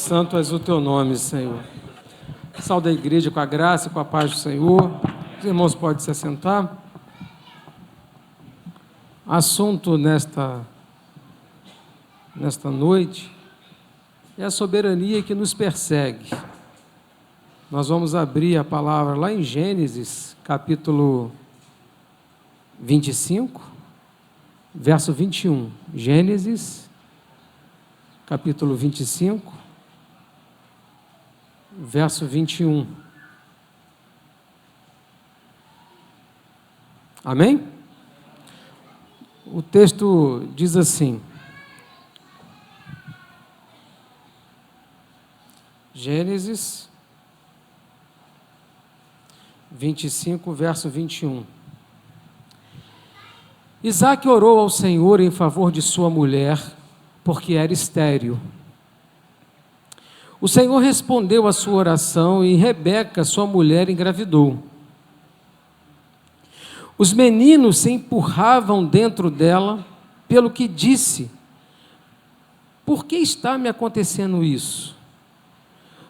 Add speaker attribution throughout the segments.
Speaker 1: Santo és o teu nome, Senhor. Saúde a igreja com a graça e com a paz do Senhor. Os irmãos podem se assentar. Assunto nesta noite é a soberania que nos persegue. Nós vamos abrir a palavra lá em Gênesis, capítulo 25, verso 21. Gênesis, capítulo 25, verso 21. Amém? O texto diz assim: Gênesis 25, verso 21. Isaque orou ao Senhor em favor de sua mulher, porque era estéril. O Senhor respondeu à sua oração e Rebeca, sua mulher, engravidou. Os meninos se empurravam dentro dela, pelo que disse: por que está me acontecendo isso?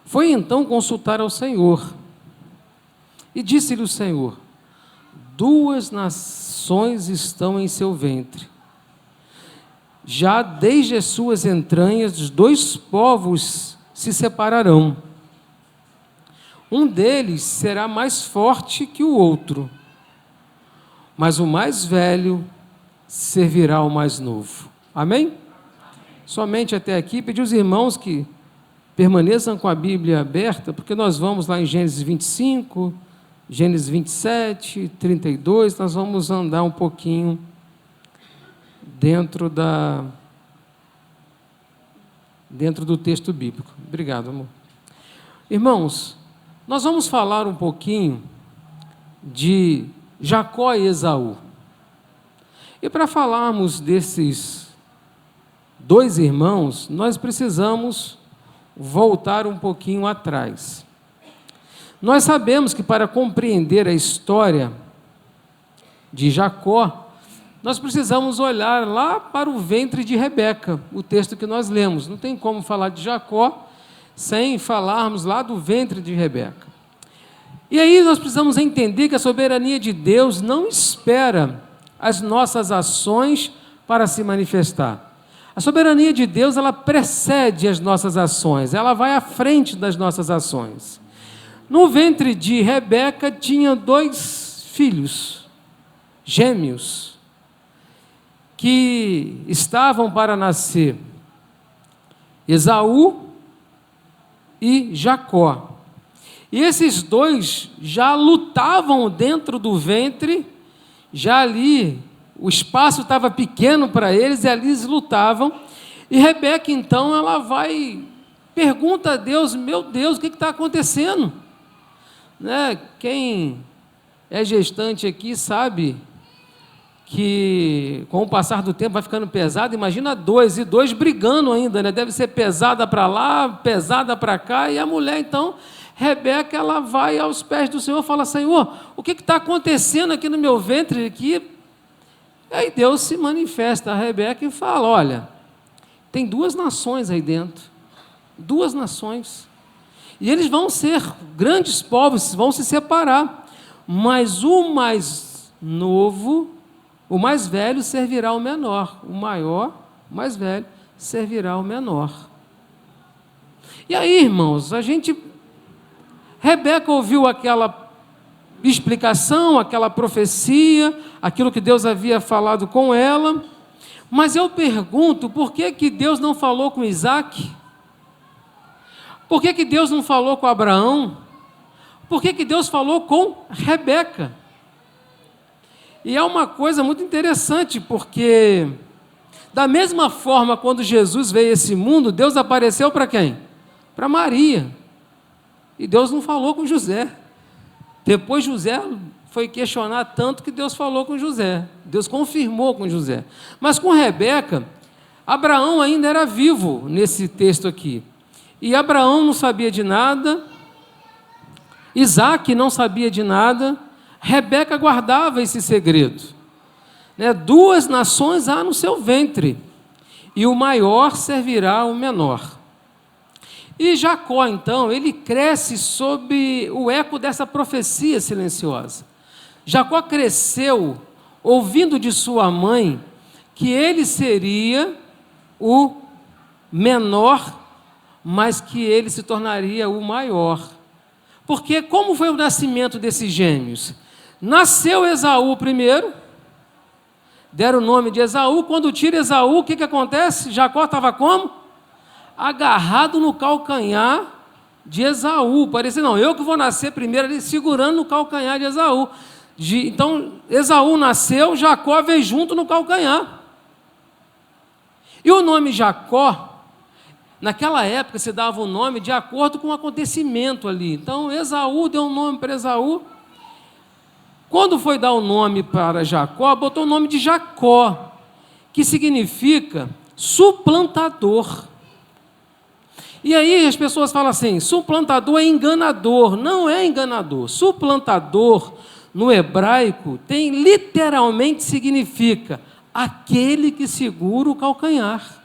Speaker 1: Foi então consultar ao Senhor. E disse-lhe o Senhor: 2 nações estão em seu ventre. Já desde as suas entranhas, 2 povos se separarão. Um deles será mais forte que o outro, mas o mais velho servirá ao mais novo. Amém? Somente até aqui, pedir aos irmãos que permaneçam com a Bíblia aberta, porque nós vamos lá em Gênesis 25, Gênesis 27, 32, nós vamos andar um pouquinho dentro do texto bíblico. Obrigado, amor. Irmãos, nós vamos falar um pouquinho de Jacó e Esaú. E para falarmos desses 2 irmãos, nós precisamos voltar um pouquinho atrás. Nós sabemos que para compreender a história de Jacó, nós precisamos olhar lá para o ventre de Rebeca, o texto que nós lemos. Não tem como falar de Jacó sem falarmos lá do ventre de Rebeca. E aí nós precisamos entender que a soberania de Deus não espera as nossas ações para se manifestar. A soberania de Deus, ela precede as nossas ações, ela vai à frente das nossas ações. No ventre de Rebeca tinha 2 filhos, gêmeos, que estavam para nascer, Esaú e Jacó. E esses 2 já lutavam dentro do ventre, já ali o espaço estava pequeno para eles e ali eles lutavam. E Rebeca então ela pergunta a Deus: meu Deus, o que está acontecendo? Né? Quem é gestante aqui sabe que com o passar do tempo vai ficando pesado. Imagina 2 e 2 brigando ainda, né? Deve ser pesada para lá, pesada para cá. E a mulher então, Rebeca, ela vai aos pés do Senhor e fala: Senhor, o que está acontecendo aqui no meu ventre? Aqui? Aí Deus se manifesta a Rebeca e fala: olha, tem 2 nações aí dentro, 2 nações, e eles vão ser grandes povos, vão se separar, mas o mais novo, o mais velho servirá ao menor, o maior, o mais velho, servirá ao menor. E aí, irmãos, Rebeca ouviu aquela explicação, aquela profecia, aquilo que Deus havia falado com ela, mas eu pergunto, por que Deus não falou com Isaque? Por que Deus não falou com Abraão? Por que Deus falou com Rebeca? E é uma coisa muito interessante, porque da mesma forma, quando Jesus veio a esse mundo, Deus apareceu para quem? Para Maria. E Deus não falou com José. Depois José foi questionar tanto que Deus falou com José. Deus confirmou com José. Mas com Rebeca, Abraão ainda era vivo nesse texto aqui. E Abraão não sabia de nada, Isaque não sabia de nada, Rebeca guardava esse segredo. 2 nações há no seu ventre, e o maior servirá ao menor. E Jacó, então, ele cresce sob o eco dessa profecia silenciosa. Jacó cresceu ouvindo de sua mãe que ele seria o menor, mas que ele se tornaria o maior. Porque como foi o nascimento desses gêmeos? Nasceu Esaú primeiro, deram o nome de Esaú. Quando tira Esaú, o que acontece? Jacó estava como? Agarrado no calcanhar de Esaú. Parecia, não, eu que vou nascer primeiro, ali segurando no calcanhar de Esaú. Então, Esaú nasceu, Jacó veio junto no calcanhar. E o nome Jacó, naquela época se dava o nome de acordo com o acontecimento ali. Então, Esaú deu um nome para Esaú. Quando foi dar o nome para Jacó, botou o nome de Jacó, que significa suplantador. E aí as pessoas falam assim, suplantador é enganador. Não é enganador. Suplantador, no hebraico, literalmente significa aquele que segura o calcanhar.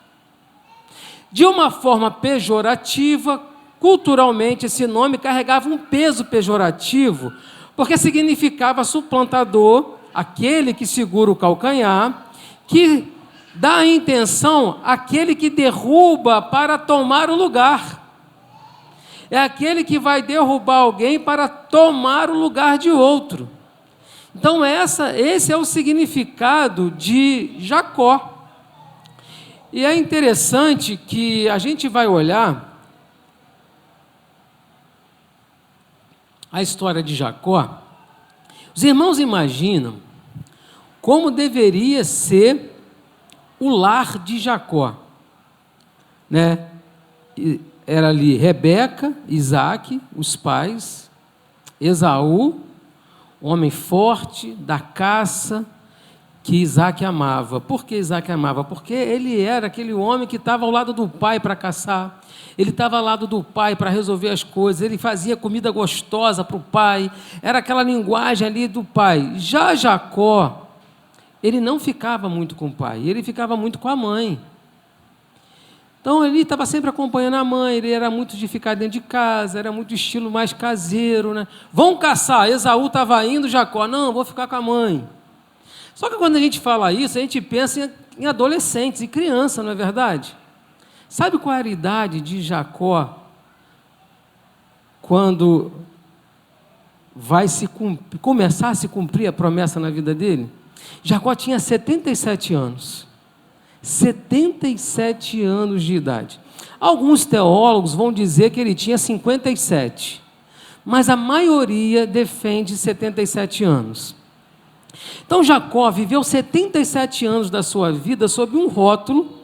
Speaker 1: De uma forma pejorativa, culturalmente esse nome carregava um peso pejorativo, porque significava suplantador, aquele que segura o calcanhar, que dá a intenção aquele que derruba para tomar o lugar. É aquele que vai derrubar alguém para tomar o lugar de outro. Então esse é o significado de Jacó. E é interessante que a gente vai olhar a história de Jacó. Os irmãos imaginam como deveria ser o lar de Jacó, né? Era ali Rebeca, Isaac, os pais, Esaú, homem forte, da caça, que Isaac amava. Por que Isaac amava? Porque ele era aquele homem que estava ao lado do pai para caçar, ele estava ao lado do pai para resolver as coisas, ele fazia comida gostosa para o pai, era aquela linguagem ali do pai. Já Jacó, ele não ficava muito com o pai, ele ficava muito com a mãe. Então ele estava sempre acompanhando a mãe, ele era muito de ficar dentro de casa, era muito estilo mais caseiro, né? Vão caçar, Esaú estava indo, Jacó, não, vou ficar com a mãe. Só que quando a gente fala isso, a gente pensa em adolescentes e criança, não é verdade? Sabe qual era a idade de Jacó quando vai começar a se cumprir a promessa na vida dele? Jacó tinha 77 anos. 77 anos de idade. Alguns teólogos vão dizer que ele tinha 57, mas a maioria defende 77 anos. Então Jacó viveu 77 anos da sua vida sob um rótulo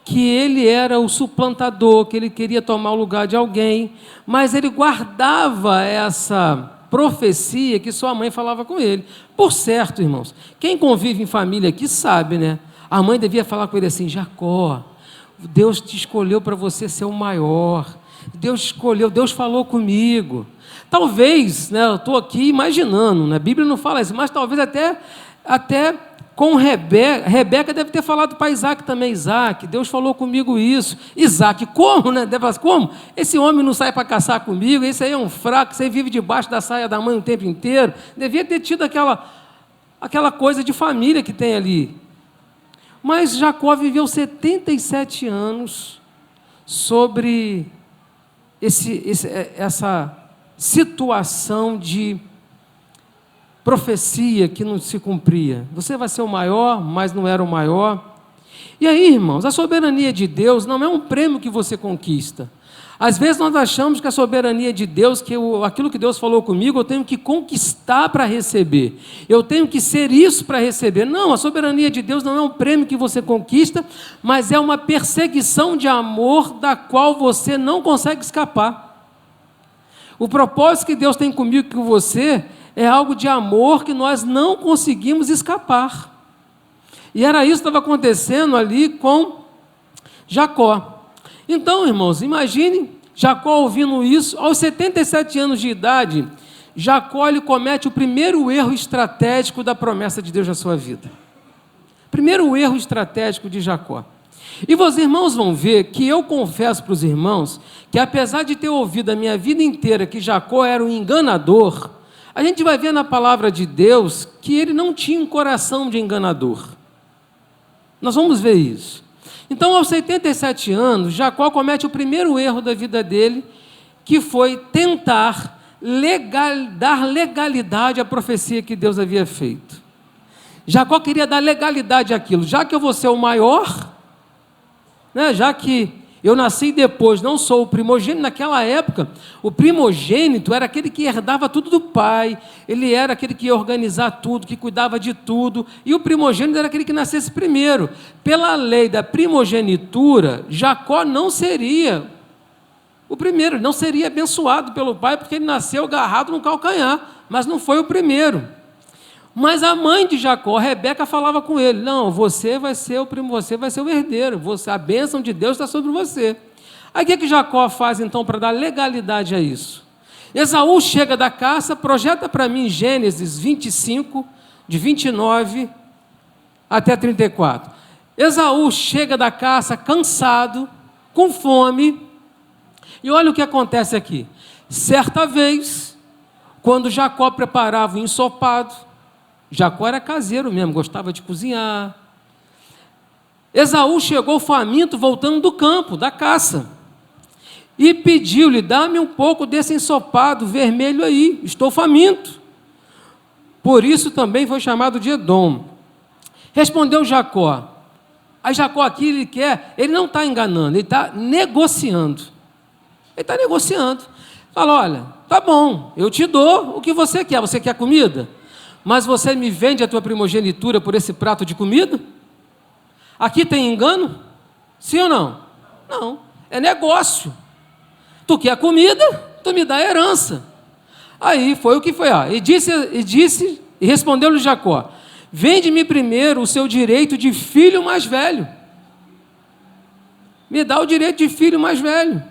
Speaker 1: que ele era o suplantador, que ele queria tomar o lugar de alguém, mas ele guardava essa profecia que sua mãe falava com ele. Por certo, irmãos, quem convive em família aqui sabe, né? A mãe devia falar com ele assim, Jacó, Deus te escolheu para você ser o maior, Deus escolheu, Deus falou comigo. Talvez, né, eu estou aqui imaginando, né, a Bíblia não fala isso, mas talvez até com Rebeca deve ter falado para Isaac também, Isaac, Deus falou comigo isso. Isaac, como, né? Deve falar, como? Esse homem não sai para caçar comigo, esse aí é um fraco, esse aí vive debaixo da saia da mãe o tempo inteiro. Devia ter tido aquela coisa de família que tem ali. Mas Jacó viveu 77 anos sobre essa situação de profecia que não se cumpria. Você vai ser o maior, mas não era o maior. E aí, irmãos, a soberania de Deus não é um prêmio que você conquista. Às vezes nós achamos que a soberania de Deus, aquilo que Deus falou comigo, eu tenho que conquistar para receber. Eu tenho que ser isso para receber. Não, a soberania de Deus não é um prêmio que você conquista, mas é uma perseguição de amor da qual você não consegue escapar. O propósito que Deus tem comigo e com você é algo de amor que nós não conseguimos escapar. E era isso que estava acontecendo ali com Jacó. Então, irmãos, imagine Jacó ouvindo isso, aos 77 anos de idade, Jacó ele comete o primeiro erro estratégico da promessa de Deus na sua vida. Primeiro erro estratégico de Jacó. E os irmãos vão ver que eu confesso para os irmãos que, apesar de ter ouvido a minha vida inteira que Jacó era um enganador, a gente vai ver na palavra de Deus que ele não tinha um coração de enganador. Nós vamos ver isso. Então, aos 77 anos, Jacó comete o primeiro erro da vida dele, que foi tentar dar legalidade à profecia que Deus havia feito. Jacó queria dar legalidade àquilo. Já que eu vou ser o maior, né, já que eu nasci depois, não sou o primogênito. Naquela época, o primogênito era aquele que herdava tudo do pai, ele era aquele que ia organizar tudo, que cuidava de tudo, e o primogênito era aquele que nascesse primeiro. Pela lei da primogenitura, Jacó não seria o primeiro, não seria abençoado pelo pai, porque ele nasceu agarrado no calcanhar, mas não foi o primeiro. Mas a mãe de Jacó, Rebeca, falava com ele: não, você vai ser o herdeiro, a bênção de Deus está sobre você. Aí o que Jacó faz então para dar legalidade a isso? Esaú chega da caça, projeta para mim Gênesis 25, de 29 até 34. Esaú chega da caça cansado, com fome, e olha o que acontece aqui. Certa vez, quando Jacó preparava o ensopado, Jacó era caseiro mesmo, gostava de cozinhar. Esaú chegou faminto, voltando do campo, da caça, e pediu-lhe: dá-me um pouco desse ensopado vermelho aí, estou faminto. Por isso também foi chamado de Edom. Respondeu Jacó. Aí Jacó aqui, ele não está enganando, ele está negociando. Ele está negociando. Fala: olha, tá bom, eu te dou o que você quer comida? Mas você me vende a tua primogenitura por esse prato de comida? Aqui tem engano? Sim ou não? Não, é negócio. Tu quer comida, tu me dá herança. Aí foi o que foi. E respondeu-lhe Jacó: vende-me primeiro o seu direito de filho mais velho. Me dá o direito de filho mais velho.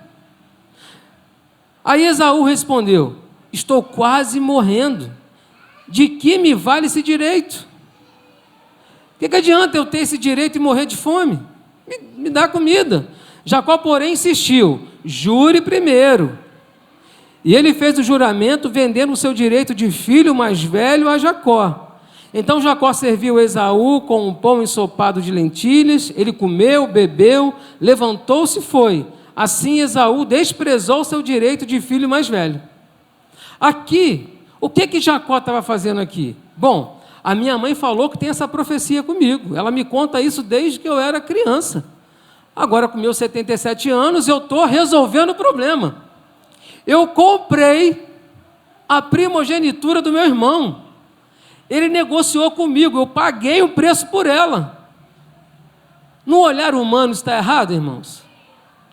Speaker 1: Aí Esaú respondeu: estou quase morrendo. De que me vale esse direito? O que adianta eu ter esse direito e morrer de fome? Me dá comida. Jacó, porém, insistiu: jure primeiro. E ele fez o juramento, vendendo o seu direito de filho mais velho a Jacó. Então Jacó serviu Esaú com um pão ensopado de lentilhas. Ele comeu, bebeu, levantou-se e foi. Assim Esaú desprezou o seu direito de filho mais velho. Aqui, o que Jacó estava fazendo aqui? Bom, a minha mãe falou que tem essa profecia comigo. Ela me conta isso desde que eu era criança. Agora, com meus 77 anos, eu estou resolvendo o problema. Eu comprei a primogenitura do meu irmão. Ele negociou comigo, eu paguei o preço por ela. No olhar humano está errado, irmãos?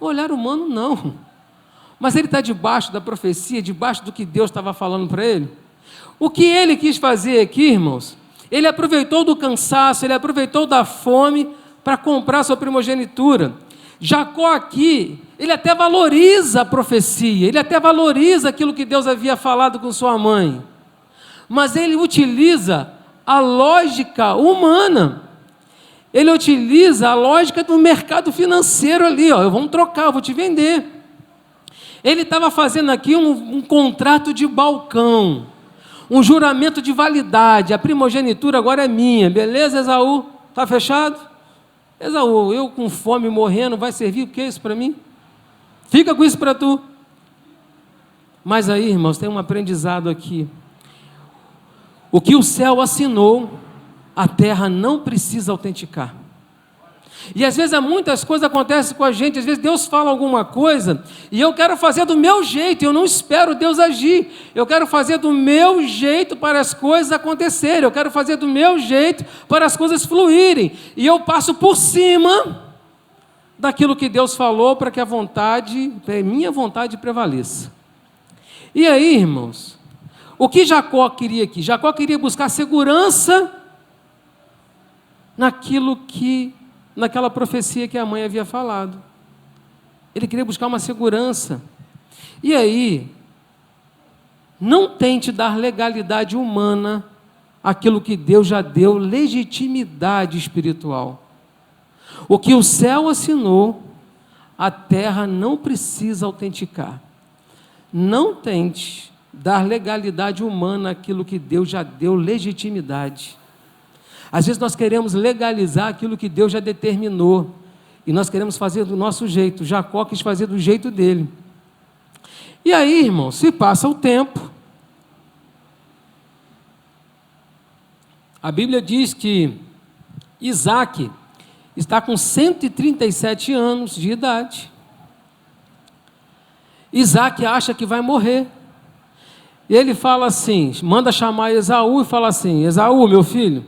Speaker 1: No olhar humano, não. Mas ele está debaixo da profecia, debaixo do que Deus estava falando para ele. O que ele quis fazer aqui, irmãos? Ele aproveitou do cansaço, ele aproveitou da fome para comprar sua primogenitura. Jacó aqui, ele até valoriza a profecia, ele até valoriza aquilo que Deus havia falado com sua mãe. Mas ele utiliza a lógica humana. Ele utiliza a lógica do mercado financeiro ali, ó. Vamos trocar, eu vou te vender. Ele estava fazendo aqui um contrato de balcão, um juramento de validade. A primogenitura agora é minha, beleza, Esaú? Está fechado? Esaú, eu com fome morrendo, vai servir o que isso para mim? Fica com isso para tu. Mas aí, irmãos, tem um aprendizado aqui. O que o céu assinou, a terra não precisa autenticar. E às vezes muitas coisas acontecem com a gente, às vezes Deus fala alguma coisa, e eu quero fazer do meu jeito, eu não espero Deus agir, eu quero fazer do meu jeito para as coisas acontecerem, eu quero fazer do meu jeito para as coisas fluírem, e eu passo por cima daquilo que Deus falou para que a minha vontade prevaleça. E aí, irmãos, o que Jacó queria aqui? Jacó queria buscar segurança naquela profecia que a mãe havia falado. Ele queria buscar uma segurança. E aí, não tente dar legalidade humana àquilo que Deus já deu legitimidade espiritual. O que o céu assinou, a terra não precisa autenticar. Não tente dar legalidade humana àquilo que Deus já deu legitimidade. Às vezes nós queremos legalizar aquilo que Deus já determinou, e nós queremos fazer do nosso jeito. Jacó quis fazer do jeito dele. E aí, irmão, se passa o tempo, a Bíblia diz que Isaac está com 137 anos de idade. Isaac acha que vai morrer. Ele fala assim, manda chamar Esaú e fala assim: Esaú, meu filho,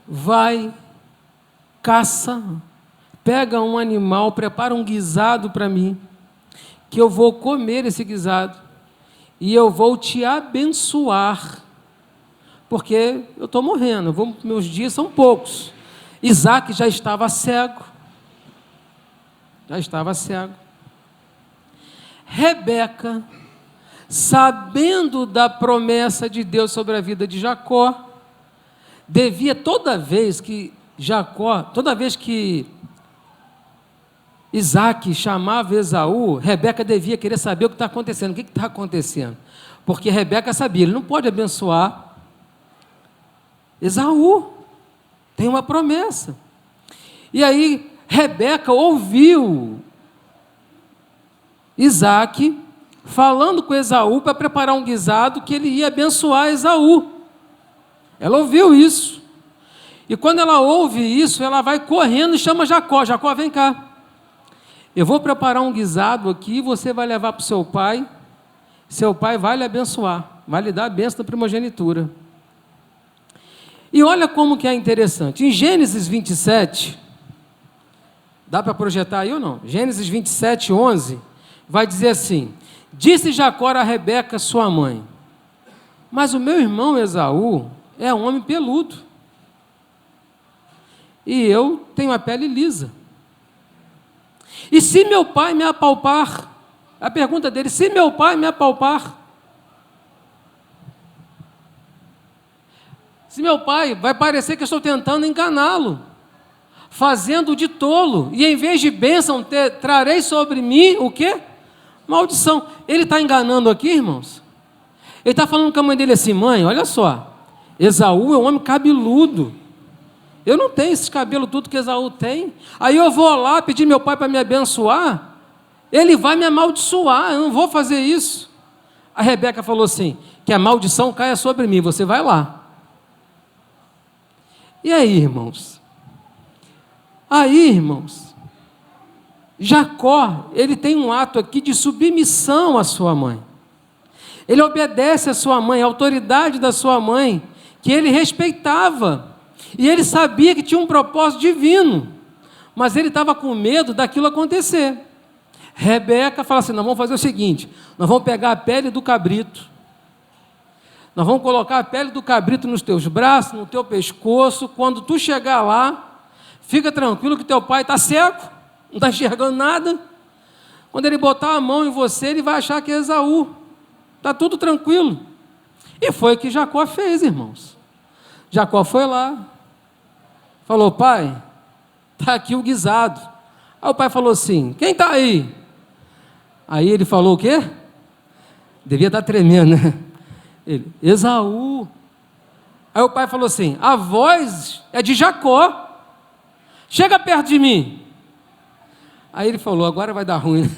Speaker 1: vai, caça, pega um animal, prepara um guisado para mim, que eu vou comer esse guisado, e eu vou te abençoar, porque eu estou morrendo, meus dias são poucos. Isaac já estava cego. Rebeca, sabendo da promessa de Deus sobre a vida de Jacó, toda vez que Isaac chamava Esaú, Rebeca devia querer saber o que está acontecendo. O que está acontecendo? Porque Rebeca sabia, ele não pode abençoar Esaú, tem uma promessa. E aí Rebeca ouviu Isaac falando com Esaú para preparar um guisado que ele ia abençoar Esaú. Ela ouviu isso. E quando ela ouve isso, ela vai correndo e chama Jacó. Jacó, vem cá. Eu vou preparar um guisado aqui, você vai levar para o seu pai. Seu pai vai lhe abençoar, vai lhe dar a bênção da primogenitura. E olha como que é interessante. Em Gênesis 27, dá para projetar aí ou não? Gênesis 27, 11, vai dizer assim: disse Jacó a Rebeca, sua mãe, mas o meu irmão Esaú é um homem peludo, e eu tenho a pele lisa. E se meu pai me apalpar, a pergunta dele, se meu pai me apalpar, se meu pai, vai parecer que eu estou tentando enganá-lo, fazendo de tolo, e em vez de bênção, trarei sobre mim o quê? Maldição. Ele está enganando aqui, irmãos? Ele está falando com a mãe dele assim: mãe, olha só, Esaú é um homem cabeludo, eu não tenho esse cabelo tudo que Esaú tem, aí eu vou lá pedir meu pai para me abençoar, ele vai me amaldiçoar, eu não vou fazer isso. A Rebeca falou assim: que a maldição caia sobre mim, você vai lá. E aí, irmãos? Jacó, ele tem um ato aqui de submissão à sua mãe. Ele obedece à sua mãe, à autoridade da sua mãe, que ele respeitava. E ele sabia que tinha um propósito divino, mas ele estava com medo daquilo acontecer. Rebeca fala assim: nós vamos fazer o seguinte, nós vamos pegar a pele do cabrito, nós vamos colocar a pele do cabrito nos teus braços, no teu pescoço, quando tu chegar lá, fica tranquilo que teu pai está cego, não está enxergando nada. Quando ele botar a mão em você, ele vai achar que é Esaú. Está tudo tranquilo. E foi o que Jacó fez, irmãos. Jacó foi lá, falou: pai, está aqui o guisado. Aí o pai falou assim: quem está aí? Aí ele falou o quê? Devia estar tremendo, né? Ele: Esaú. Aí o pai falou assim: a voz é de Jacó, chega perto de mim. Aí ele falou: agora vai dar ruim.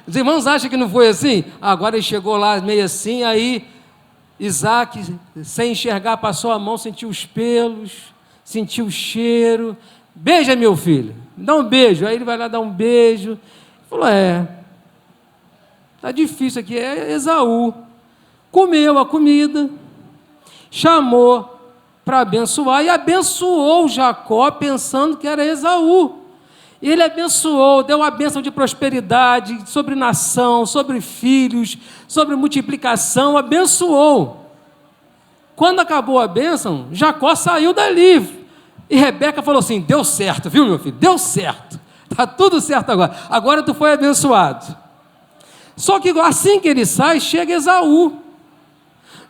Speaker 1: Os irmãos acham que não foi assim? Agora ele chegou lá meio assim, aí Isaac, sem enxergar, passou a mão, sentiu os pelos, sentiu o cheiro. Beija, meu filho, dá um beijo. Aí ele vai lá dar um beijo. Falou: está difícil aqui, é Esaú. Comeu a comida, chamou para abençoar, e abençoou Jacó pensando que era Esaú. E ele abençoou, deu a bênção de prosperidade, sobre nação, sobre filhos, sobre multiplicação, abençoou. Quando acabou a bênção, Jacó saiu dali, e Rebeca falou assim: deu certo, viu, meu filho, deu certo, está tudo certo agora tu foi abençoado. Só que assim que ele sai, chega Esaú: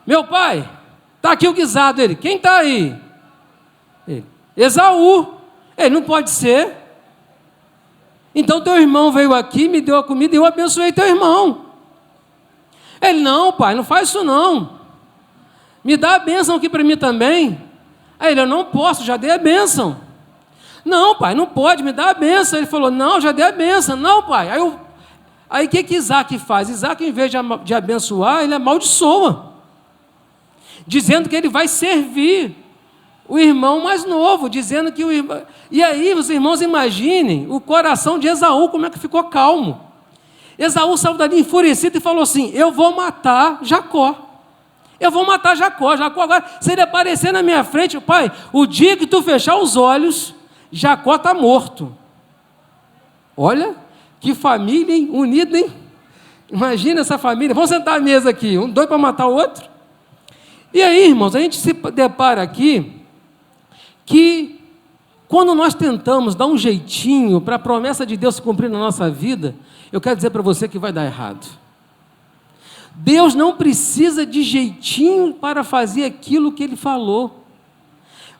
Speaker 1: meu pai, está aqui o guisado. Ele: quem está aí? Ele: Esaú. Ele não pode ser. Então teu irmão veio aqui, me deu a comida e eu abençoei teu irmão. Ele, não, pai, não faz isso não. Me dá a bênção aqui para mim também. Aí ele, eu não posso, já dei a bênção. Não, pai, não pode, me dá a bênção. Ele falou, não, já dei a bênção. Não, pai. Aí o que Isaac faz? Isaac, em vez de abençoar, ele amaldiçoa, dizendo que ele vai servir o irmão mais novo, dizendo que o irmão... E aí, os irmãos, imaginem o coração de Esaú, como é que ficou calmo. Esaú saiu dali enfurecido e falou assim, eu vou matar Jacó. Eu vou matar Jacó. Jacó agora, se ele aparecer na minha frente, pai, o dia que tu fechar os olhos, Jacó está morto. Olha, que família, hein? Unida, hein? Imagina essa família. Vamos sentar à mesa aqui, um doido para matar o outro. E aí, irmãos, a gente se depara aqui que quando nós tentamos dar um jeitinho para a promessa de Deus se cumprir na nossa vida, eu quero dizer para você que vai dar errado. Deus não precisa de jeitinho para fazer aquilo que Ele falou.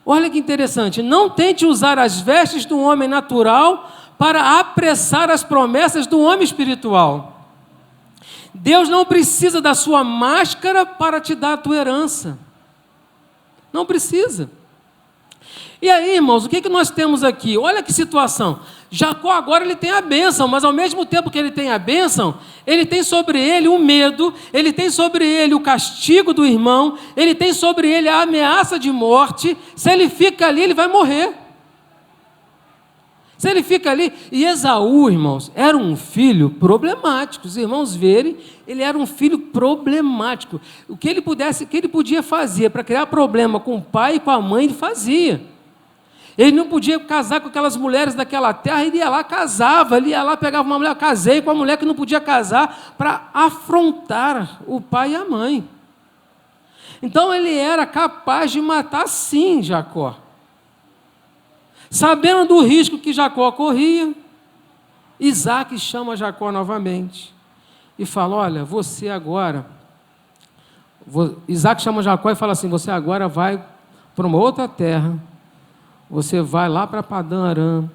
Speaker 1: Olha que interessante, não tente usar as vestes do homem natural para apressar as promessas do homem espiritual. Deus não precisa da sua máscara para te dar a tua herança. Não precisa. E aí, irmãos, o que nós temos aqui? Olha que situação. Jacó agora ele tem a bênção, mas ao mesmo tempo que ele tem a bênção, ele tem sobre ele o medo, ele tem sobre ele o castigo do irmão, ele tem sobre ele a ameaça de morte. Se ele fica ali, ele vai morrer. Se ele fica ali... E Esaú, irmãos, era um filho problemático. Os irmãos verem, ele era um filho problemático. O que ele podia fazer para criar problema com o pai e com a mãe, ele fazia. Ele não podia casar com aquelas mulheres daquela terra, ele ia lá, casava, ele ia lá, pegava uma mulher, casei com uma mulher que não podia casar, para afrontar o pai e a mãe. Então ele era capaz de matar sim Jacó. Sabendo do risco que Jacó corria, Isaac chama Jacó novamente e fala, olha, você agora... Isaac chama Jacó e fala assim, você agora vai para uma outra terra, você vai lá para Padã Arã,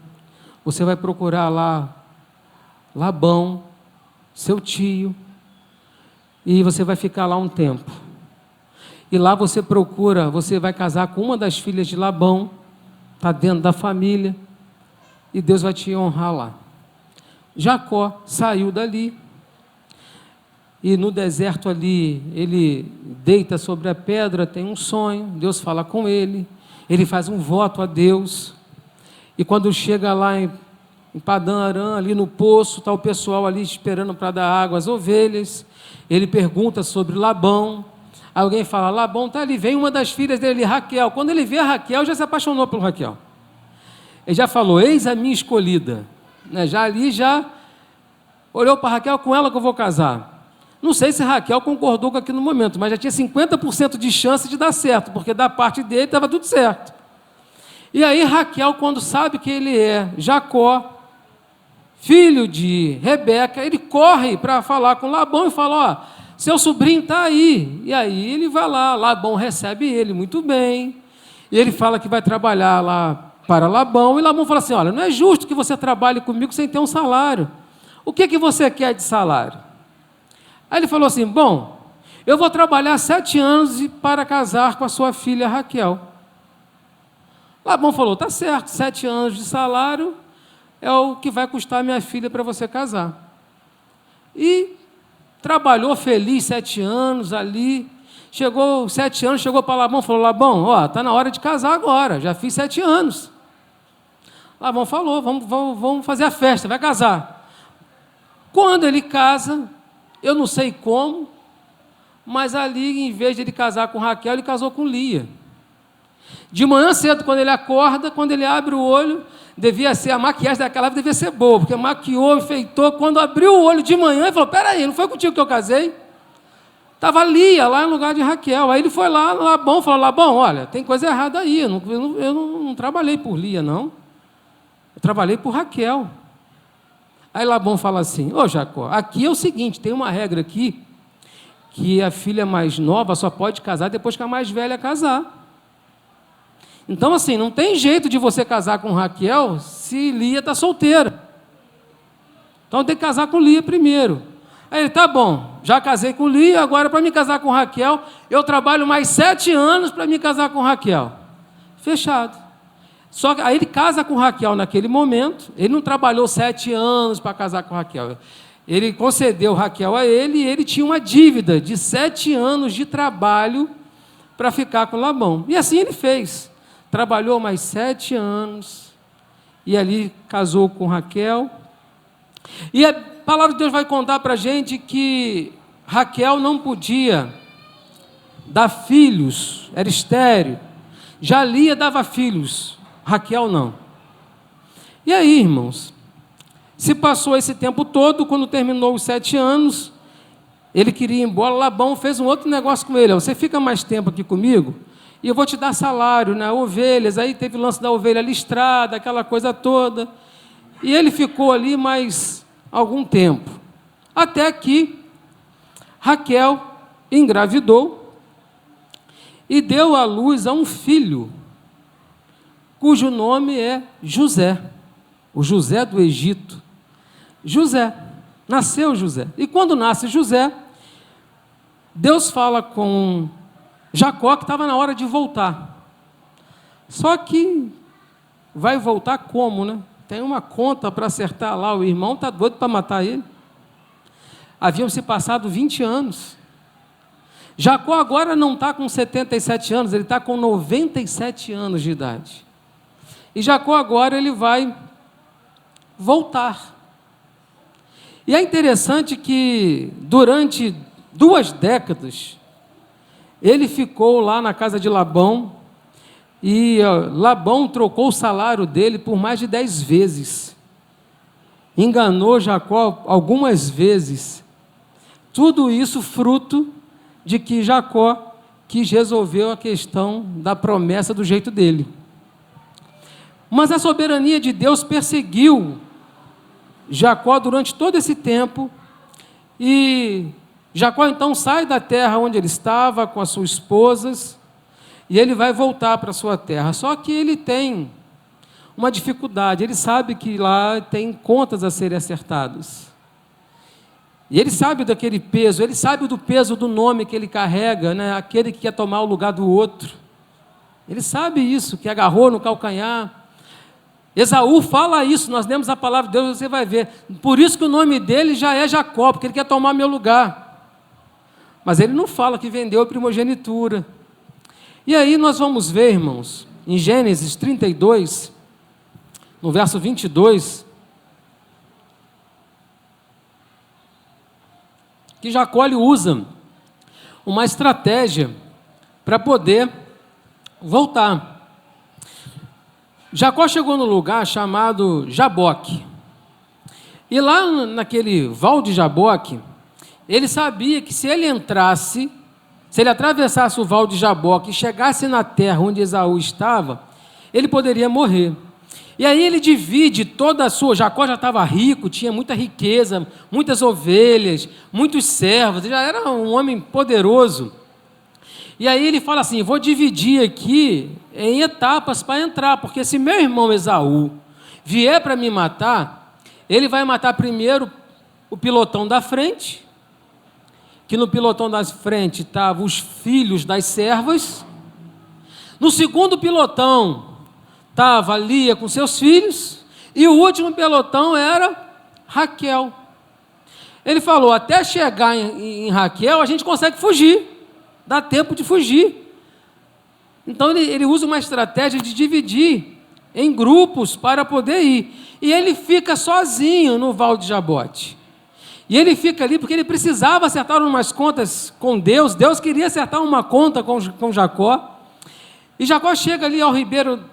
Speaker 1: você vai procurar lá Labão, seu tio, e você vai ficar lá um tempo. E lá você vai casar com uma das filhas de Labão, está dentro da família, e Deus vai te honrar lá. Jacó saiu dali, e no deserto ali, ele deita sobre a pedra, tem um sonho, Deus fala com ele faz um voto a Deus, e quando chega lá em Padã Arã, ali no poço, está o pessoal ali esperando para dar água às ovelhas, ele pergunta sobre Labão, alguém fala, Labão está ali, vem uma das filhas dele, Raquel. Quando ele vê a Raquel, já se apaixonou por Raquel. Ele já falou, eis a minha escolhida. Já olhou para Raquel, com ela que eu vou casar. Não sei se Raquel concordou com aquilo no momento, mas já tinha 50% de chance de dar certo, porque da parte dele estava tudo certo. E aí Raquel, quando sabe que ele é Jacó, filho de Rebeca, ele corre para falar com Labão e fala, seu sobrinho está aí. E aí ele vai lá, Labão recebe ele muito bem, e ele fala que vai trabalhar lá para Labão, e Labão fala assim, olha, não é justo que você trabalhe comigo sem ter um salário. O que você quer de salário? Aí ele falou assim, bom, eu vou trabalhar 7 anos para casar com a sua filha Raquel. Labão falou, tá certo, 7 anos de salário é o que vai custar minha filha para você casar. E trabalhou feliz 7 anos ali, chegou 7 anos, chegou para Labão, falou, Labão, está na hora de casar agora, já fiz 7 anos. Labão falou, vamos fazer a festa, vai casar. Quando ele casa, eu não sei como, mas ali, em vez de ele casar com Raquel, ele casou com Lia. De manhã cedo, quando ele acorda, quando ele abre o olho, devia ser, a maquiagem daquela época devia ser boa, porque maquiou, enfeitou, quando abriu o olho de manhã, ele falou, peraí, não foi contigo que eu casei? Estava Lia lá no lugar de Raquel. Aí ele foi lá, Labão, falou, Labão, olha, tem coisa errada aí, eu não trabalhei por Lia, não. Eu trabalhei por Raquel. Aí Labão fala assim, Jacó, aqui é o seguinte, tem uma regra aqui, que a filha mais nova só pode casar depois que a mais velha casar. Então, assim, não tem jeito de você casar com Raquel se Lia está solteira. Então tem que casar com Lia primeiro. Aí ele, tá bom, já casei com Lia, agora para me casar com Raquel, eu trabalho mais 7 anos para me casar com Raquel. Fechado. Só que aí ele casa com Raquel naquele momento, ele não trabalhou 7 anos para casar com Raquel. Ele concedeu Raquel a ele e ele tinha uma dívida de 7 anos de trabalho para ficar com Labão. E assim ele fez. Trabalhou mais 7 anos e ali casou com Raquel. E a palavra de Deus vai contar para a gente que Raquel não podia dar filhos, era estéril. Já Lia dava filhos, Raquel não. E aí, irmãos, se passou esse tempo todo, quando terminou os 7 anos, ele queria ir embora, Labão fez um outro negócio com ele, você fica mais tempo aqui comigo, e eu vou te dar salário, né? Ovelhas, aí teve o lance da ovelha listrada, aquela coisa toda, e ele ficou ali mais algum tempo, até que Raquel engravidou e deu à luz a um filho, cujo nome é José, o José do Egito. José, nasceu José, e quando nasce José, Deus fala com Jacó que estava na hora de voltar. Só que vai voltar como, né? Tem uma conta para acertar lá, o irmão está doido para matar ele. Haviam se passado 20 anos. Jacó agora não está com 77 anos, ele está com 97 anos de idade. E Jacó agora ele vai voltar. E é interessante que durante 2 décadas, ele ficou lá na casa de Labão, e Labão trocou o salário dele por mais de 10 vezes. Enganou Jacó algumas vezes. Tudo isso fruto de que Jacó quis resolver a questão da promessa do jeito dele. Mas a soberania de Deus perseguiu Jacó durante todo esse tempo, e Jacó então sai da terra onde ele estava com as suas esposas, e ele vai voltar para a sua terra. Só que ele tem uma dificuldade, ele sabe que lá tem contas a serem acertadas. E ele sabe daquele peso, ele sabe do peso do nome que ele carrega, né? Aquele que quer tomar o lugar do outro. Ele sabe isso, que agarrou no calcanhar. Esaú fala isso, nós lemos a palavra de Deus, você vai ver. Por isso que o nome dele já é Jacó, porque ele quer tomar meu lugar. Mas ele não fala que vendeu a primogenitura. E aí nós vamos ver, irmãos, em Gênesis 32, no verso 22, que Jacó usa uma estratégia para poder voltar. Jacó chegou no lugar chamado Jaboque. E lá naquele val de Jaboque, ele sabia que se ele entrasse, se ele atravessasse o val de Jaboque e chegasse na terra onde Esaú estava, ele poderia morrer. E aí ele divide toda a sua... Jacó já estava rico, tinha muita riqueza, muitas ovelhas, muitos servos, ele já era um homem poderoso. E aí ele fala assim, vou dividir aqui em etapas para entrar, porque se meu irmão Esaú vier para me matar, ele vai matar primeiro o pilotão da frente, que no pilotão da frente estavam os filhos das servas, no segundo pilotão estava Lia com seus filhos, e o último pelotão era Raquel. Ele falou, até chegar em Raquel a gente consegue fugir, dá tempo de fugir. Então ele usa uma estratégia de dividir em grupos para poder ir. E ele fica sozinho no val de Jaboque. E ele fica ali porque ele precisava acertar umas contas com Deus. Deus queria acertar uma conta com Jacó. E Jacó chega ali ao ribeiro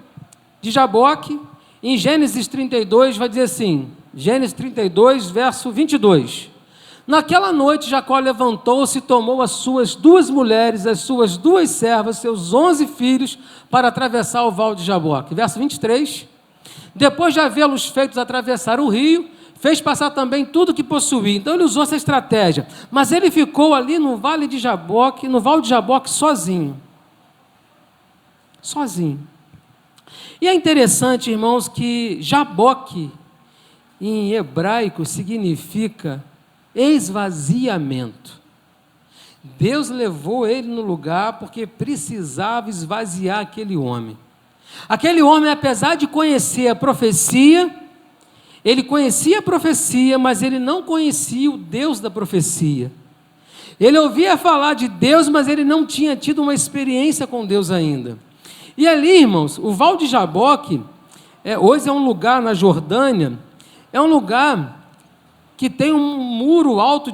Speaker 1: de Jaboque. Em Gênesis 32 vai dizer assim, Gênesis 32, verso 22. Naquela noite, Jacó levantou-se e tomou as suas 2 mulheres, as suas 2 servas, seus 11 filhos, para atravessar o val de Jaboque. Verso 23. Depois de havê-los feito atravessar o rio, fez passar também tudo que possuía. Então ele usou essa estratégia. Mas ele ficou ali no vale de Jaboque, no val de Jaboque, sozinho. Sozinho. E é interessante, irmãos, que Jaboque, em hebraico, significa esvaziamento. Deus levou ele no lugar porque precisava esvaziar aquele homem. Aquele homem, apesar de conhecer a profecia, ele conhecia a profecia, mas ele não conhecia o Deus da profecia. Ele ouvia falar de Deus, mas ele não tinha tido uma experiência com Deus ainda. E ali, irmãos, o Val de Jaboque, hoje é um lugar na Jordânia, é um lugar que tem um muro alto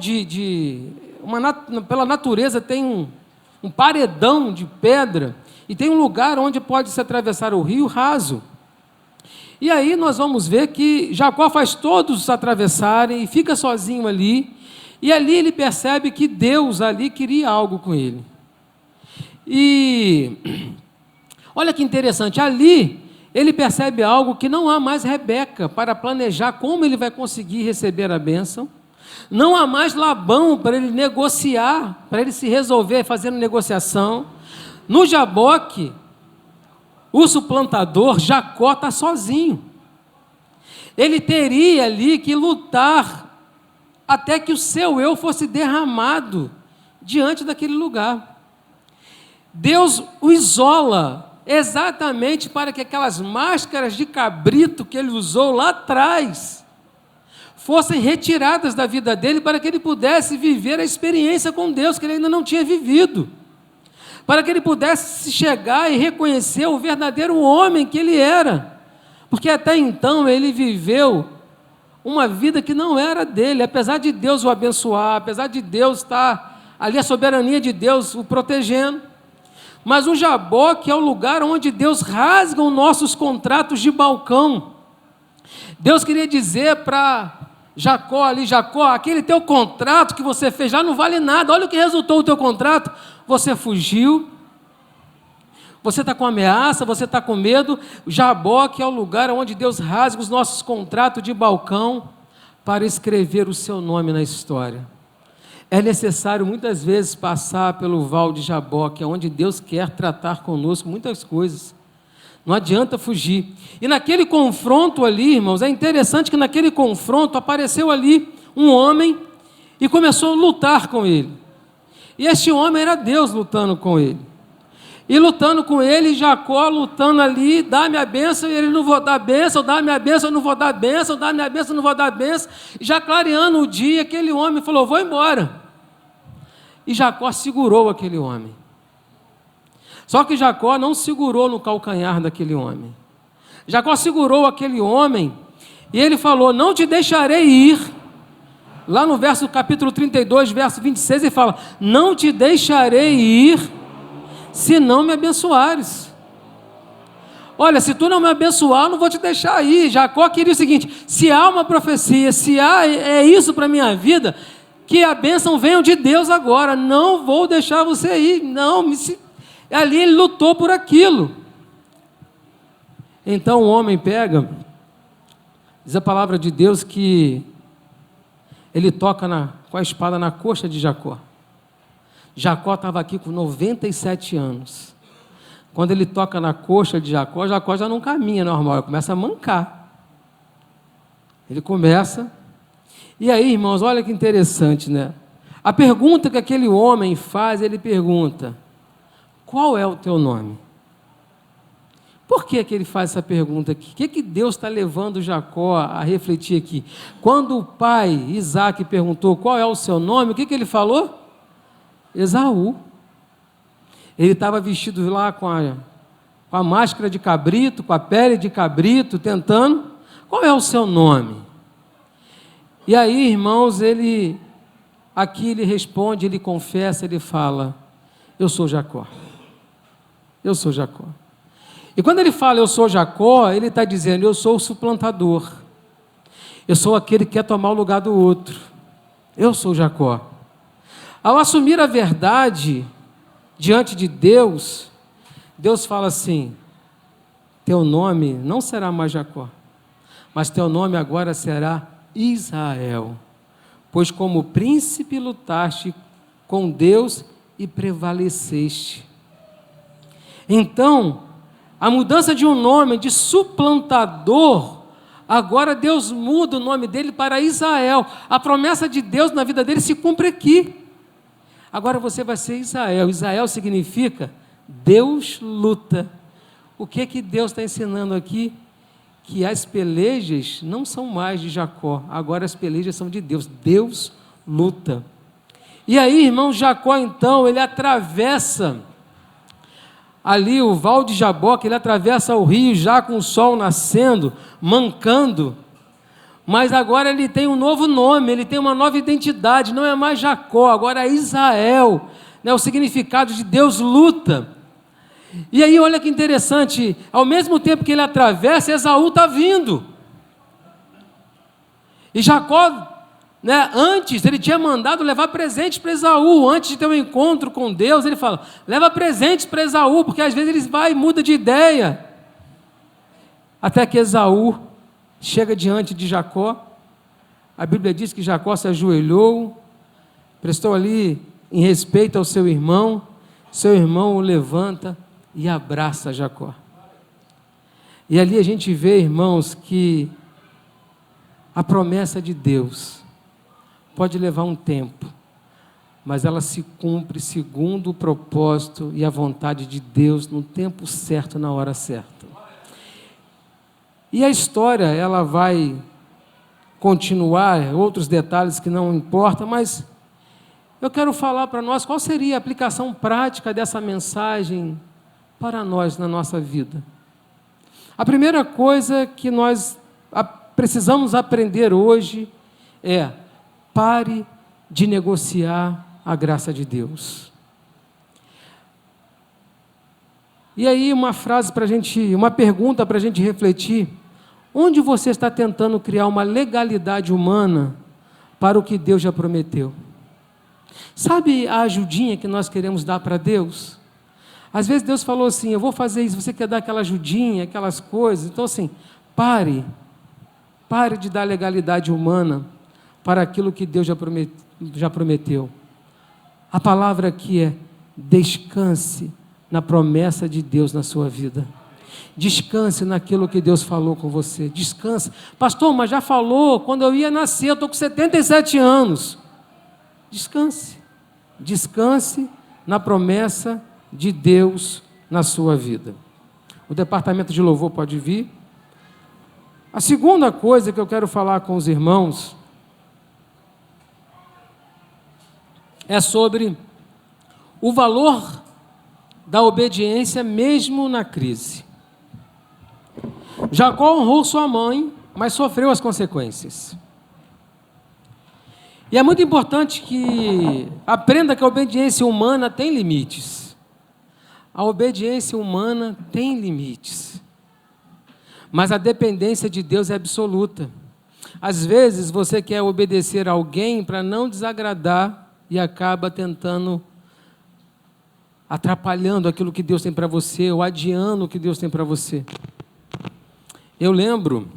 Speaker 1: pela natureza tem um paredão de pedra, e tem um lugar onde pode se atravessar o rio raso. E aí nós vamos ver que Jacó faz todos atravessarem e fica sozinho ali, e ali ele percebe que Deus ali queria algo com ele. E olha que interessante, ali ele percebe algo que não há mais Rebeca para planejar como ele vai conseguir receber a bênção, não há mais Labão para ele negociar, para ele se resolver fazendo negociação. No Jaboque, o suplantador, Jacó, está sozinho. Ele teria ali que lutar até que o seu eu fosse derramado diante daquele lugar. Deus o isola exatamente para que aquelas máscaras de cabrito que ele usou lá atrás fossem retiradas da vida dele, para que ele pudesse viver a experiência com Deus que ele ainda não tinha vivido, para que ele pudesse chegar e reconhecer o verdadeiro homem que ele era, porque até então ele viveu uma vida que não era dele, apesar de Deus o abençoar, apesar de Deus estar ali, a soberania de Deus o protegendo. Mas o Jaboque é o lugar onde Deus rasga os nossos contratos de balcão. Deus queria dizer para Jacó ali: Jacó, aquele teu contrato que você fez já não vale nada, olha o que resultou do teu contrato, você fugiu, você está com ameaça, você está com medo. Jaboque é o lugar onde Deus rasga os nossos contratos de balcão para escrever o seu nome na história. É necessário muitas vezes passar pelo Val de Jaboque, onde Deus quer tratar conosco muitas coisas. Não adianta fugir. E naquele confronto ali, irmãos, é interessante que naquele confronto apareceu ali um homem e começou a lutar com ele. E este homem era Deus lutando com ele. E lutando com ele, Jacó lutando ali: dá-me a bênção, e ele: não vou dar a bênção, dá-me a bênção, não vou dar a bênção, dá-me a bênção, não vou dar a bênção. Já clareando o dia, aquele homem falou: vou embora. E Jacó segurou aquele homem. Só que Jacó não segurou no calcanhar daquele homem. Jacó segurou aquele homem e ele falou: não te deixarei ir. Lá no capítulo 32, verso 26, ele fala: não te deixarei ir se não me abençoares. Olha, se tu não me abençoar, eu não vou te deixar ir. Jacó queria o seguinte: se há uma profecia, se é isso para a minha vida, que a bênção venha de Deus agora, não vou deixar você ir. Não, ali ele lutou por aquilo. Então o homem pega, diz a palavra de Deus que ele toca com a espada na coxa de Jacó. Jacó estava aqui com 97 anos. Quando ele toca na coxa de Jacó, Jacó já não caminha normal, ele começa a mancar. Ele começa. E aí, irmãos, olha que interessante, né? A pergunta que aquele homem faz, ele pergunta: qual é o teu nome? Por que ele faz essa pergunta aqui? O que Deus está levando Jacó a refletir aqui? Quando o pai, Isaac, perguntou qual é o seu nome, o que ele falou? Esaú. Ele estava vestido lá com a máscara de cabrito, com a pele de cabrito, tentando. Qual é o seu nome? E aí, irmãos, aqui ele responde, ele confessa, ele fala: eu sou Jacó. Eu sou Jacó. E quando ele fala eu sou Jacó, ele está dizendo: eu sou o suplantador. Eu sou aquele que quer tomar o lugar do outro. Eu sou Jacó. Ao assumir a verdade diante de Deus, Deus fala assim: teu nome não será mais Jacó, mas teu nome agora será Israel, pois como príncipe lutaste com Deus e prevaleceste. Então, a mudança de um nome de suplantador, agora Deus muda o nome dele para Israel. A promessa de Deus na vida dele se cumpre aqui. Agora você vai ser Israel. Israel significa Deus luta. O que Deus está ensinando aqui? Que as pelejas não são mais de Jacó, agora as pelejas são de Deus. Deus luta. E aí, irmão, Jacó então, ele atravessa ali o Val de Jaboque, ele atravessa o rio já com o sol nascendo, mancando, mas agora ele tem um novo nome, ele tem uma nova identidade, não é mais Jacó, agora é Israel, né? O significado de Deus luta. E aí olha que interessante, ao mesmo tempo que ele atravessa, Esaú está vindo, e Jacó, né, antes ele tinha mandado levar presentes para Esaú, antes de ter um encontro com Deus, ele fala, leva presentes para Esaú, porque às vezes ele vai e muda de ideia, até que Esaú chega diante de Jacó, a Bíblia diz que Jacó se ajoelhou, prestou ali em respeito ao seu irmão o levanta e abraça Jacó, e ali a gente vê, irmãos, que a promessa de Deus pode levar um tempo, mas ela se cumpre segundo o propósito e a vontade de Deus, no tempo certo, na hora certa. E a história, ela vai continuar, outros detalhes que não importam, mas eu quero falar para nós qual seria a aplicação prática dessa mensagem para nós na nossa vida. A primeira coisa que nós precisamos aprender hoje é: pare de negociar a graça de Deus. E aí uma pergunta para a gente refletir: onde você está tentando criar uma legalidade humana para o que Deus já prometeu? Sabe a ajudinha que nós queremos dar para Deus? Às vezes Deus falou assim, eu vou fazer isso, você quer dar aquela ajudinha, aquelas coisas, então assim, pare de dar legalidade humana para aquilo que Deus já prometeu. A palavra aqui é: descanse na promessa de Deus na sua vida. Descanse naquilo que Deus falou com você. Descanse. Pastor, mas já falou quando eu ia nascer, eu estou com 77 anos. Descanse. Descanse na promessa de Deus na sua vida. O departamento de louvor pode vir. A segunda coisa que eu quero falar com os irmãos é sobre o valor da obediência mesmo na crise. Jacó honrou sua mãe, mas sofreu as consequências. E é muito importante que aprenda que a obediência humana tem limites. A obediência humana tem limites. Mas a dependência de Deus é absoluta. Às vezes você quer obedecer a alguém para não desagradar e acaba atrapalhando aquilo que Deus tem para você, ou adiando o que Deus tem para você. Eu lembro,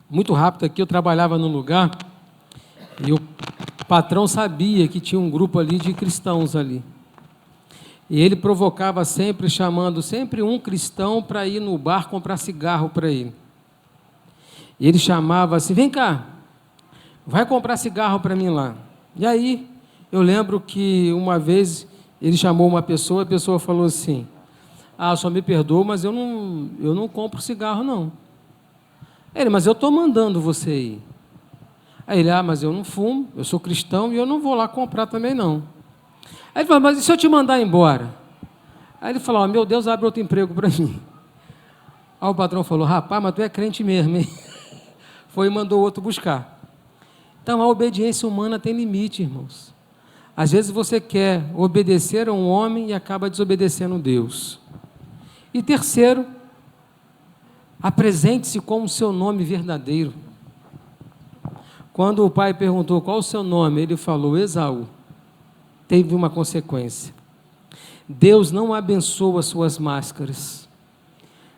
Speaker 1: muito rápido aqui, eu trabalhava num lugar, e o patrão sabia que tinha um grupo ali de cristãos ali. E ele provocava sempre, chamando sempre um cristão para ir no bar comprar cigarro para ele. E ele chamava assim, vem cá, vai comprar cigarro para mim lá. E aí, eu lembro que uma vez ele chamou uma pessoa, a pessoa falou assim, só me perdoa, mas eu não compro cigarro não. Ele, mas eu estou mandando você ir. Aí ele, mas eu não fumo, eu sou cristão e eu não vou lá comprar também não. Aí ele falou, mas e se eu te mandar embora? Aí ele falou, meu Deus, abre outro emprego para mim. Aí o patrão falou, rapaz, mas tu é crente mesmo, hein? Foi e mandou outro buscar. Então a obediência humana tem limite, irmãos. Às vezes você quer obedecer a um homem e acaba desobedecendo a Deus. E terceiro, apresente-se com o seu nome verdadeiro. Quando o pai perguntou qual o seu nome, ele falou Esaú. Teve uma consequência. Deus não abençoa suas máscaras.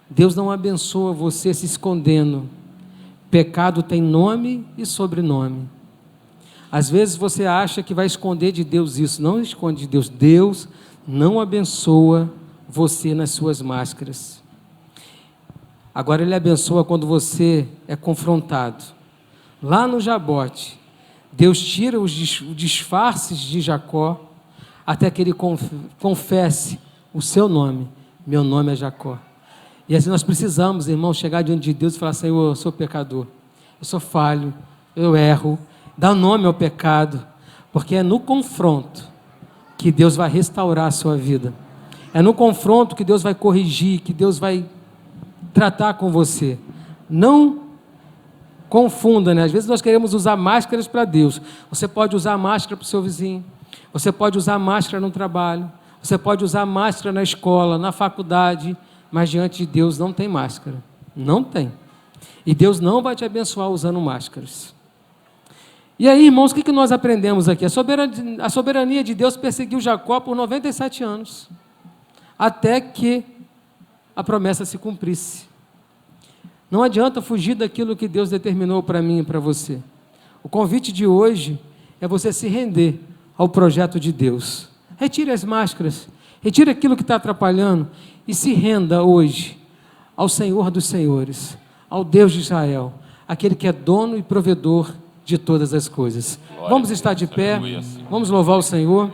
Speaker 1: Deus não abençoa você se escondendo. Pecado tem nome e sobrenome. Às vezes você acha que vai esconder de Deus isso. Não esconde de Deus. Deus não abençoa você nas suas máscaras. Agora Ele abençoa quando você é confrontado. Lá no Jabote, Deus tira os disfarces de Jacó, até que ele confesse o seu nome. Meu nome é Jacó. E assim nós precisamos, irmãos, chegar diante de Deus e falar: Senhor, eu sou pecador, eu sou falho, eu erro. Dá nome ao pecado, porque é no confronto que Deus vai restaurar a sua vida. É no confronto que Deus vai corrigir, que Deus vai tratar com você. Não confunda, né? Às vezes nós queremos usar máscaras para Deus. Você pode usar máscara para o seu vizinho, você pode usar máscara no trabalho, você pode usar máscara na escola, na faculdade, mas diante de Deus não tem máscara. Não tem. E Deus não vai te abençoar usando máscaras. E aí, irmãos, o que nós aprendemos aqui? A soberania de Deus perseguiu Jacó por 97 anos, até que a promessa se cumprisse. Não adianta fugir daquilo que Deus determinou para mim e para você. O convite de hoje é você se render ao projeto de Deus. Retire as máscaras, retire aquilo que está atrapalhando e se renda hoje ao Senhor dos Senhores, ao Deus de Israel, aquele que é dono e provedor de todas as coisas. Vamos estar de pé, vamos louvar o Senhor.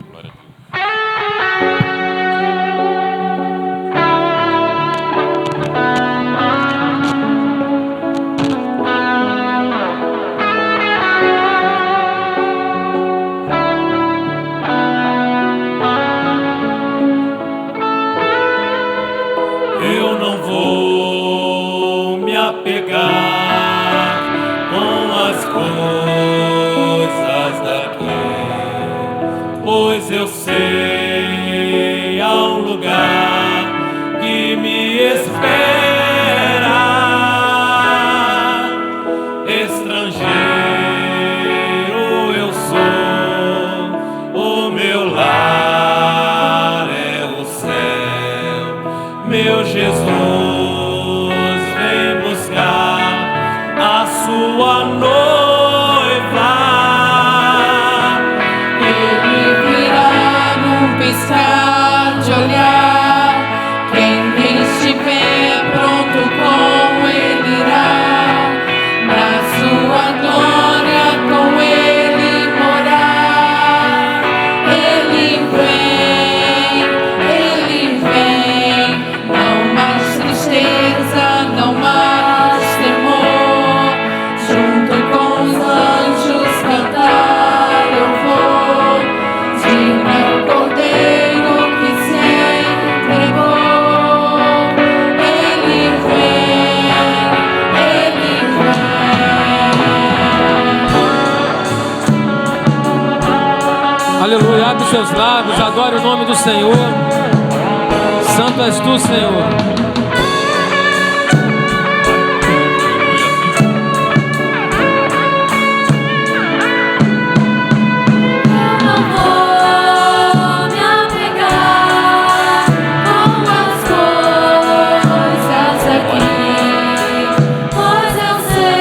Speaker 2: Eu não vou me apegar com as coisas daqui, pois eu sei há um lugar que me espera. Estrangeiro eu sou, o meu lar é o céu. Meu Jesus vem buscar a sua noiva.
Speaker 3: Ele virá num piscar de olhar. Quem estiver pronto com ele irá. Na sua glória com ele morar. Ele vem. Não mais tristeza, não mais temor. Junto com os anjos cantar eu vou. Digno é o Cordeiro que se entregou. Ele vem.
Speaker 1: Aleluia, abre os seus lábios, adore o nome do Senhor. Santo és tu, Senhor.
Speaker 3: Eu não vou me apegar com as coisas aqui, pois eu sei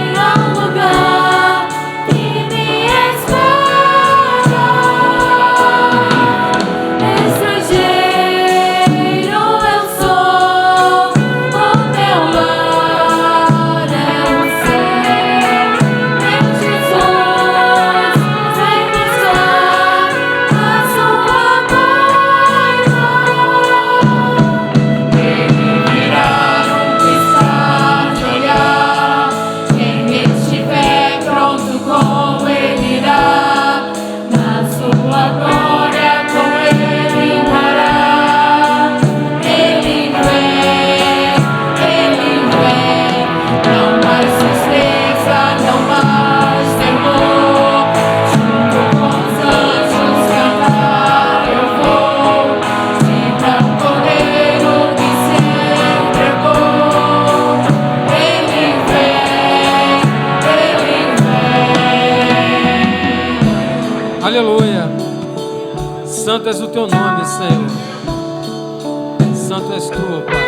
Speaker 3: há um lugar que me espera. Estrangeiro eu sou, o meu lar é o céu. Meu Jesus vem buscar a sua noiva. Ele virá num piscar de olhar. Quem estiver pronto com ele irá. Na sua glória com ele morar. Ele vem. Não mais tristeza, não mais temor. Junto com os anjos cantar eu vou. Digno é o Cordeiro que se entregou. Ele vem.
Speaker 1: Aleluia. Santo és o teu nome, Senhor. Santo és tu, Pai.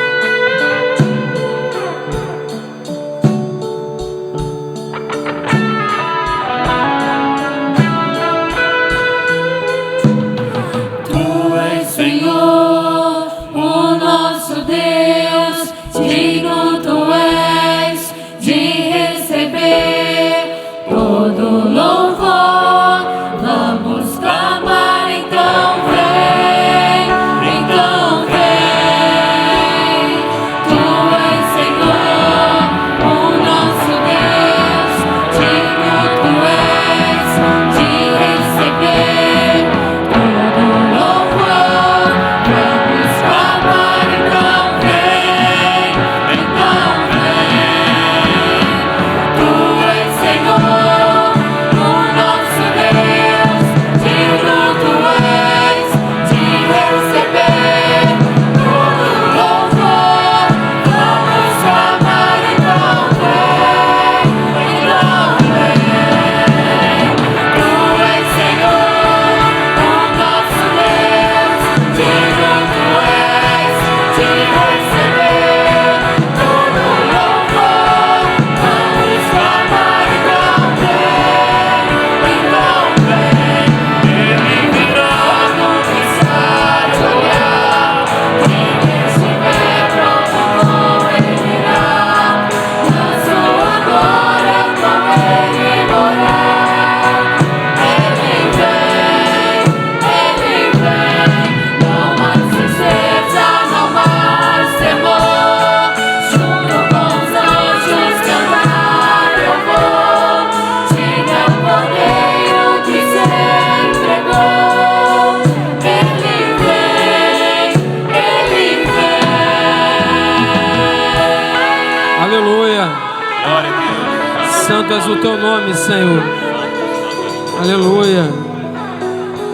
Speaker 3: Tu és Senhor, o nosso Deus, de
Speaker 1: és o teu nome, Senhor. Aleluia.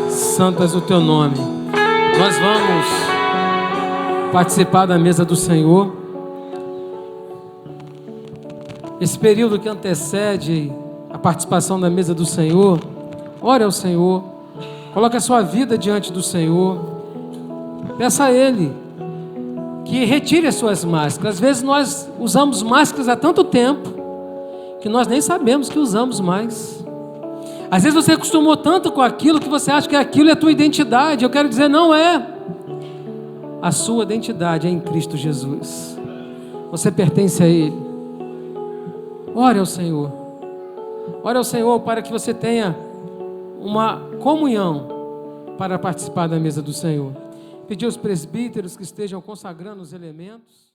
Speaker 1: Santo és o teu nome. Nós vamos participar da mesa do Senhor. Esse período que antecede a participação da mesa do Senhor, ore ao Senhor, coloque a sua vida diante do Senhor, peça a Ele que retire as suas máscaras. Às vezes nós usamos máscaras há tanto tempo que nós nem sabemos que usamos mais. Às vezes você acostumou tanto com aquilo que você acha que aquilo é a tua identidade. Eu quero dizer, não é. A sua identidade é em Cristo Jesus. Você pertence a Ele. Ore ao Senhor. Ore ao Senhor para que você tenha uma comunhão para participar da mesa do Senhor. Pedir aos presbíteros que estejam consagrando os elementos.